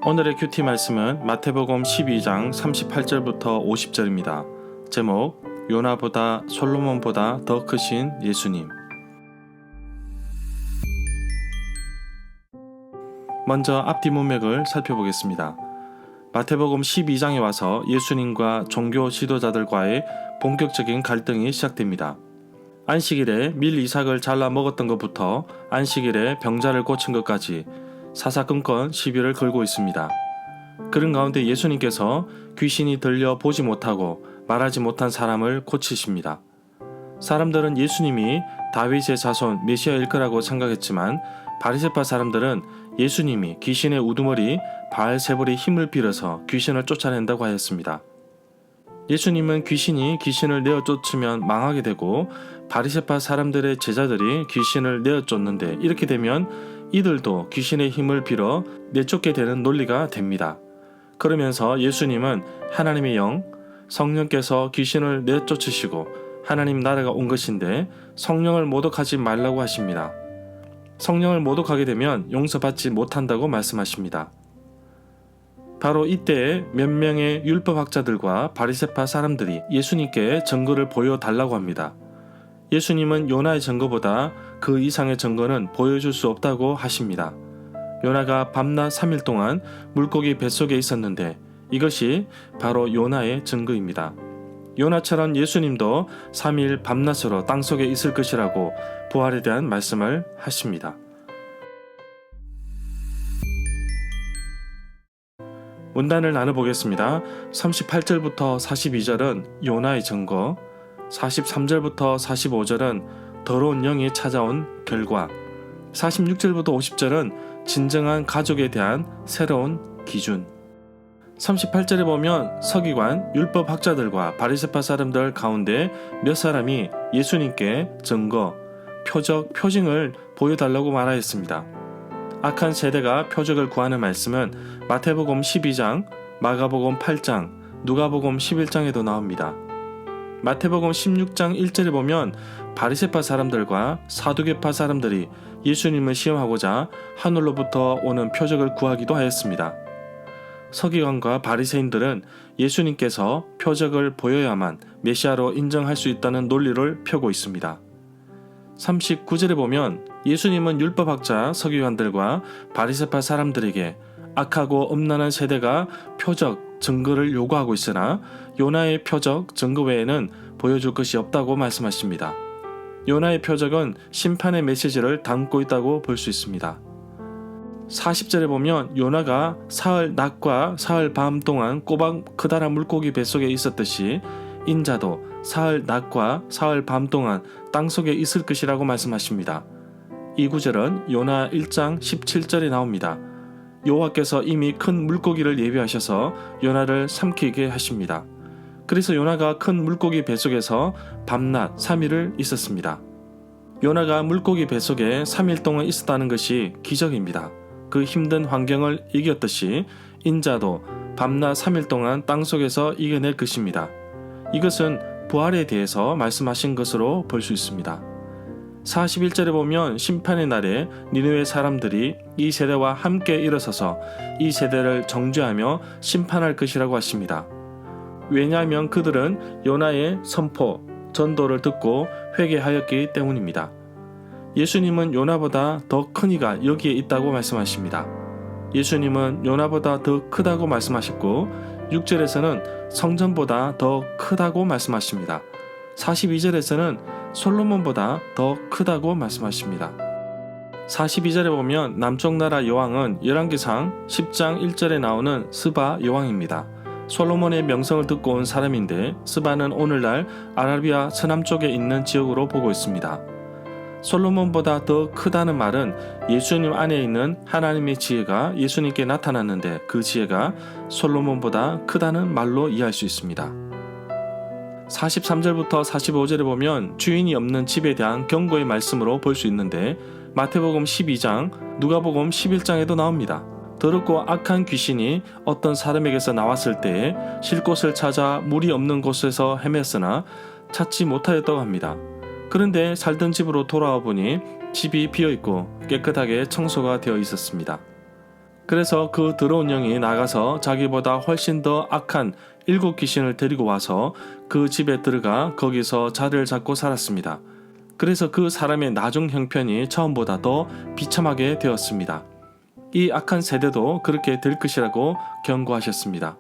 오늘의 큐티 말씀은 마태복음 12장 38절부터 50절입니다. 제목 요나보다 솔로몬보다 더 크신 예수님. 먼저 앞뒤 문맥을 살펴보겠습니다. 마태복음 12장에 와서 예수님과 종교 지도자들과의 본격적인 갈등이 시작됩니다. 안식일에 밀 이삭을 잘라 먹었던 것부터 안식일에 병자를 고친 것까지 사사건건 시비를 걸고 있습니다. 그런 가운데 예수님께서 귀신이 들려 보지 못하고 말하지 못한 사람을 고치십니다. 사람들은 예수님이 다윗의 자손 메시아일 거라고 생각했지만 바리새파 사람들은 예수님이 귀신의 우두머리 바알세불의 힘을 빌어서 귀신을 쫓아낸다고 하였습니다. 예수님은 귀신이 귀신을 내어 쫓으면 망하게 되고 바리새파 사람들의 제자들이 귀신을 내어 쫓는데 이렇게 되면 이들도 귀신의 힘을 빌어 내쫓게 되는 논리가 됩니다. 그러면서 예수님은 하나님의 영, 성령께서 귀신을 내쫓으시고 하나님 나라가 온 것인데 성령을 모독하지 말라고 하십니다. 성령을 모독하게 되면 용서받지 못한다고 말씀하십니다. 바로 이때에 몇 명의 율법학자들과 바리새파 사람들이 예수님께 증거를 보여달라고 합니다. 예수님은 요나의 증거보다 그 이상의 증거는 보여줄 수 없다고 하십니다. 요나가 밤낮 3일 동안 물고기 뱃속에 있었는데 이것이 바로 요나의 증거입니다. 요나처럼 예수님도 3일 밤낮으로 땅속에 있을 것이라고 부활에 대한 말씀을 하십니다. 문단을 나눠보겠습니다. 38절부터 42절은 요나의 증거, 43절부터 45절은 더러운 영이 찾아온 결과, 46절부터 50절은 진정한 가족에 대한 새로운 기준. 38절에 보면 서기관, 율법학자들과 바리새파 사람들 가운데 몇 사람이 예수님께 증거, 표적, 표징을 보여달라고 말하였습니다. 악한 세대가 표적을 구하는 말씀은 마태복음 12장, 마가복음 8장, 누가복음 11장에도 나옵니다. 마태복음 16장 1절에 보면 바리새파 사람들과 사두개파 사람들이 예수님을 시험하고자 하늘로부터 오는 표적을 구하기도 하였습니다. 서기관과 바리새인들은 예수님께서 표적을 보여야만 메시아로 인정할 수 있다는 논리를 펴고 있습니다. 39절에 보면 예수님은 율법학자 서기관들과 바리새파 사람들에게 악하고 음란한 세대가 표적, 증거를 요구하고 있으나 요나의 표적, 증거 외에는 보여줄 것이 없다고 말씀하십니다. 요나의 표적은 심판의 메시지를 담고 있다고 볼 수 있습니다. 40절에 보면 요나가 사흘 낮과 사흘 밤 동안 꼬박 커다란 물고기 뱃속에 있었듯이 인자도 사흘 낮과 사흘 밤 동안 땅속에 있을 것이라고 말씀하십니다. 이 구절은 요나 1장 17절에 나옵니다. 여호와께서 이미 큰 물고기를 예비하셔서 요나를 삼키게 하십니다. 그래서 요나가 큰 물고기 뱃속에서 밤낮 3일을 있었습니다. 요나가 물고기 뱃속에 3일 동안 있었다는 것이 기적입니다. 그 힘든 환경을 이겼듯이 인자도 밤낮 3일 동안 땅속에서 이겨낼 것입니다. 이것은 부활에 대해서 말씀하신 것으로 볼 수 있습니다. 41절에 보면 심판의 날에 니느웨 사람들이 이 세대와 함께 일어서서 이 세대를 정죄하며 심판할 것이라고 하십니다. 왜냐하면 그들은 요나의 선포, 전도를 듣고 회개하였기 때문입니다. 예수님은 요나보다 더 큰 이가 여기에 있다고 말씀하십니다. 예수님은 요나보다 더 크다고 말씀하셨고 6절에서는 성전보다 더 크다고 말씀하십니다. 42절에서는 솔로몬보다 더 크다고 말씀하십니다. 42절에 보면 남쪽 나라 여왕은 열왕기상 10장 1절에 나오는 스바 여왕입니다. 솔로몬의 명성을 듣고 온 사람인데 스바는 오늘날 아라비아 서남쪽에 있는 지역으로 보고 있습니다. 솔로몬보다 더 크다는 말은 예수님 안에 있는 하나님의 지혜가 예수님께 나타났는데 그 지혜가 솔로몬보다 크다는 말로 이해할 수 있습니다. 43절부터 45절에 보면 주인이 없는 집에 대한 경고의 말씀으로 볼 수 있는데 마태복음 12장, 누가복음 11장에도 나옵니다. 더럽고 악한 귀신이 어떤 사람에게서 나왔을 때에 쉴 곳을 찾아 물이 없는 곳에서 헤맸으나 찾지 못하였다고 합니다. 그런데 살던 집으로 돌아와 보니 집이 비어있고 깨끗하게 청소가 되어 있었습니다. 그래서 그 더러운 영이 나가서 자기보다 훨씬 더 악한 7귀신을 데리고 와서 그 집에 들어가 거기서 자리를 잡고 살았습니다. 그래서 그 사람의 나중 형편이 처음보다 더 비참하게 되었습니다. 이 악한 세대도 그렇게 될 것이라고 경고하셨습니다.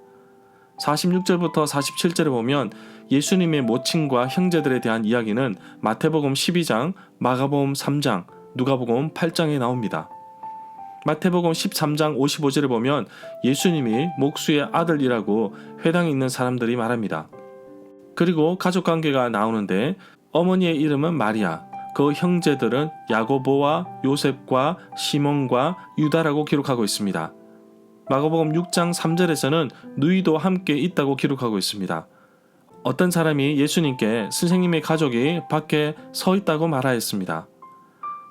46절부터 47절에 보면 예수님의 모친과 형제들에 대한 이야기는 마태복음 12장, 마가복음 3장, 누가복음 8장에 나옵니다. 마태복음 13장 55절에 보면 예수님이 목수의 아들이라고 회당에 있는 사람들이 말합니다. 그리고 가족관계가 나오는데 어머니의 이름은 마리아, 그 형제들은 야고보와 요셉과 시몬과 유다라고 기록하고 있습니다. 마가복음 6장 3절에서는 누이도 함께 있다고 기록하고 있습니다. 어떤 사람이 예수님께 선생님의 가족이 밖에 서 있다고 말하였습니다.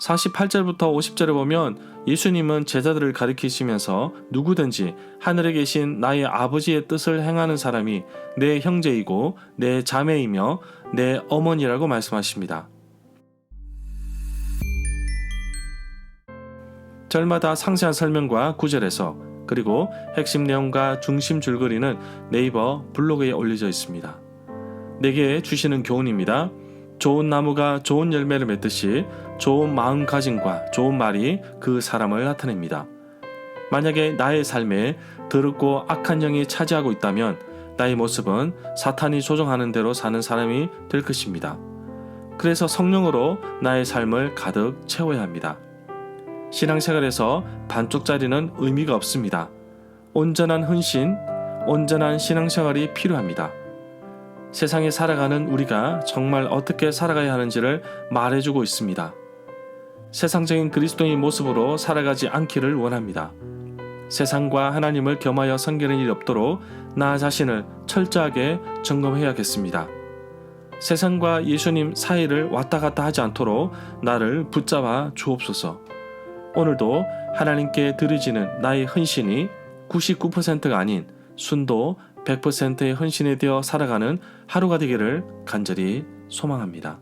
48절부터 50절에 보면 예수님은 제자들을 가리키시면서 누구든지 하늘에 계신 나의 아버지의 뜻을 행하는 사람이 내 형제이고 내 자매이며 내 어머니라고 말씀하십니다. 절마다 상세한 설명과 구절에서 그리고 핵심 내용과 중심 줄거리는 네이버 블로그에 올려져 있습니다. 내게 주시는 교훈입니다. 좋은 나무가 좋은 열매를 맺듯이 좋은 마음가짐과 좋은 말이 그 사람을 나타냅니다. 만약에 나의 삶에 더럽고 악한 영이 차지하고 있다면 나의 모습은 사탄이 조종하는 대로 사는 사람이 될 것입니다. 그래서 성령으로 나의 삶을 가득 채워야 합니다. 신앙생활에서 반쪽짜리는 의미가 없습니다. 온전한 헌신, 온전한 신앙생활이 필요합니다. 세상에 살아가는 우리가 정말 어떻게 살아가야 하는지를 말해주고 있습니다. 세상적인 그리스도인 모습으로 살아가지 않기를 원합니다. 세상과 하나님을 겸하여 섬기는 일이 없도록 나 자신을 철저하게 점검해야겠습니다. 세상과 예수님 사이를 왔다 갔다 하지 않도록 나를 붙잡아 주옵소서. 오늘도 하나님께 드려지는 나의 헌신이 99%가 아닌 순도 100%의 헌신이 되어 살아가는 하루가 되기를 간절히 소망합니다.